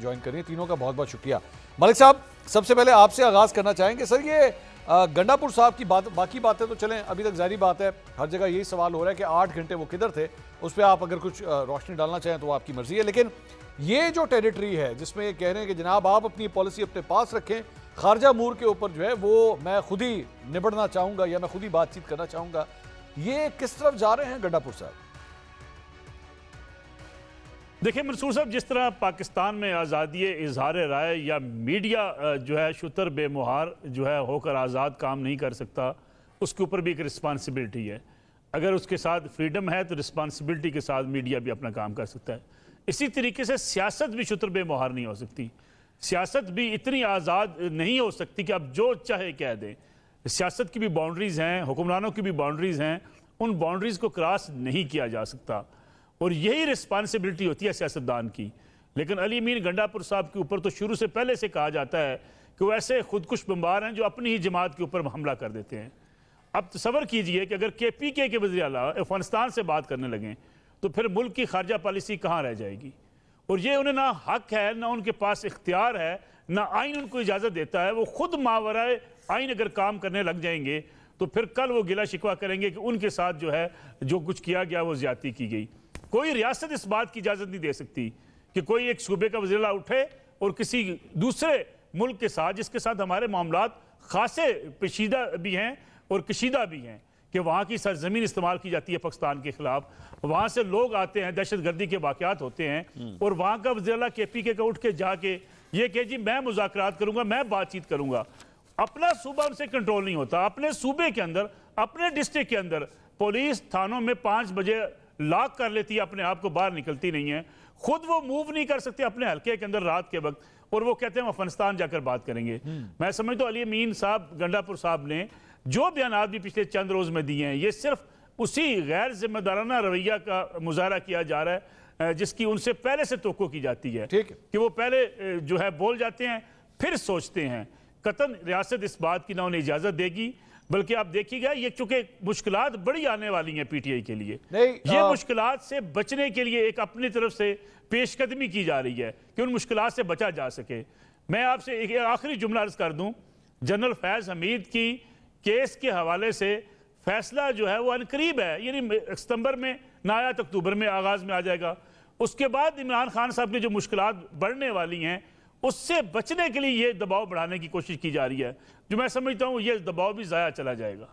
Join कर रही हैं। तीनों का बहुत बहुत शुक्रिया। मलिक साहब, सबसे पहले आपसे आगाज़ करना चाहेंगे। सर, ये गंडापुर साहब की बाकी बातें तो चलें, अभी तक जारी बात है, हर जगह यही सवाल हो रहा है कि 8 घंटे वो किधर थे। उस पर आप अगर कुछ रोशनी डालना चाहें तो वो आपकी मर्जी है। लेकिन ये जो टेरिटरी है जिसमें ये कह रहे हैं कि जनाब आप अपनी पॉलिसी अपने पास रखें, खारजा मूर के ऊपर जो है वो मैं खुद ही निबड़ना चाहूँगा या मैं खुद ही बातचीत करना चाहूँगा, ये किस तरफ जा रहे हैं गंडापुर साहब? देखिए मंसूर साहब, जिस तरह पाकिस्तान में आज़ादी इजहार राय या मीडिया जो है शुतर बेमुहार जो है होकर आज़ाद काम नहीं कर सकता, उसके ऊपर भी एक रिस्पांसिबिलिटी है। अगर उसके साथ फ्रीडम है तो रिस्पांसिबिलिटी के साथ मीडिया भी अपना काम कर सकता है। इसी तरीके से सियासत भी शुतर बेमुहार नहीं हो सकती। सियासत भी इतनी आज़ाद नहीं हो सकती कि आप जो चाहे कह दें। सियासत की भी बाउंड्रीज़ हैं, हुक्मरानों की भी बाउंड्रीज़ हैं, उन बाउंड्रीज़ को क्रॉस नहीं किया जा सकता और यही रिस्पांसिबिलिटी होती है सियासतदान की। लेकिन अली अमीन गंडापुर साहब के ऊपर तो शुरू से पहले से कहा जाता है कि वो ऐसे खुदकुश बमबार हैं जो अपनी ही जमात के ऊपर हमला कर देते हैं। अब तसव्वुर कीजिए कि अगर KPK के वज़ीर आला अफगानिस्तान से बात करने लगें तो फिर मुल्क की खारजा पॉलिसी कहाँ रह जाएगी। और ये उन्हें ना हक है, ना उनके पास इख्तियार है, ना आइन उनको इजाज़त देता है। वो खुद मावराए आइन अगर काम करने लग जाएंगे तो फिर कल वो गिला शिकवा करेंगे कि उनके साथ जो है जो कुछ किया गया वो ज़्यादती की गई। कोई रियासत इस बात की इजाज़त नहीं दे सकती कि कोई एक सूबे का वज़ीर उठे और किसी दूसरे मुल्क के साथ, जिसके साथ हमारे मामलात खासे पेचीदा भी हैं और कशीदा भी हैं, कि वहाँ की सरजमीन इस्तेमाल की जाती है पाकिस्तान के खिलाफ, वहाँ से लोग आते हैं, दहशत गर्दी के वाक़यात होते हैं और वहाँ का वज़ीर KPK का उठ के जाके ये कि जी मैं मुज़ाकरात करूँगा, मैं बातचीत करूँगा। अपना सूबा उनसे कंट्रोल नहीं होता। अपने सूबे के अंदर, अपने डिस्ट्रिक्ट के अंदर पुलिस थानों में 5 बजे लॉक कर लेती है, अपने आप को बाहर निकलती नहीं है। खुद वो मूव नहीं कर सकते अपने हल्के के अंदर रात के वक्त, और वो कहते हैं हम अफगानिस्तान जाकर बात करेंगे। मैं समझता हूँ अली अमीन साहब गंडापुर साहब ने जो बयानात भी पिछले चंद रोज में दिए हैं, ये सिर्फ उसी गैर जिम्मेदाराना रवैया का मुजाहरा किया जा रहा है जिसकी उनसे पहले से तवक्को की जाती है। ठीक है कि वो पहले जो है बोल जाते हैं फिर सोचते हैं। कतन रियासत इस बात की ना उन्हें इजाजत देगी, बल्कि आप देखिएगा ये चूंकि मुश्किलात बड़ी आने वाली हैं PTI के लिए, ये मुश्किलात से बचने के लिए एक अपनी तरफ से पेशकदमी की जा रही है कि उन मुश्किलात से बचा जा सके। मैं आपसे एक आखिरी जुमला अर्ज कर दूं, जनरल फैज़ हमीद की केस के हवाले से फैसला जो है वो अनकरीब है, यानी सितंबर में ना आया तो अक्टूबर में आगाज में आ जाएगा। उसके बाद इमरान खान साहब की जो मुश्किलात बढ़ने वाली हैं उससे बचने के लिए ये दबाव बढ़ाने की कोशिश की जा रही है, जो मैं समझता हूँ ये दबाव भी ज़ाया चला जाएगा।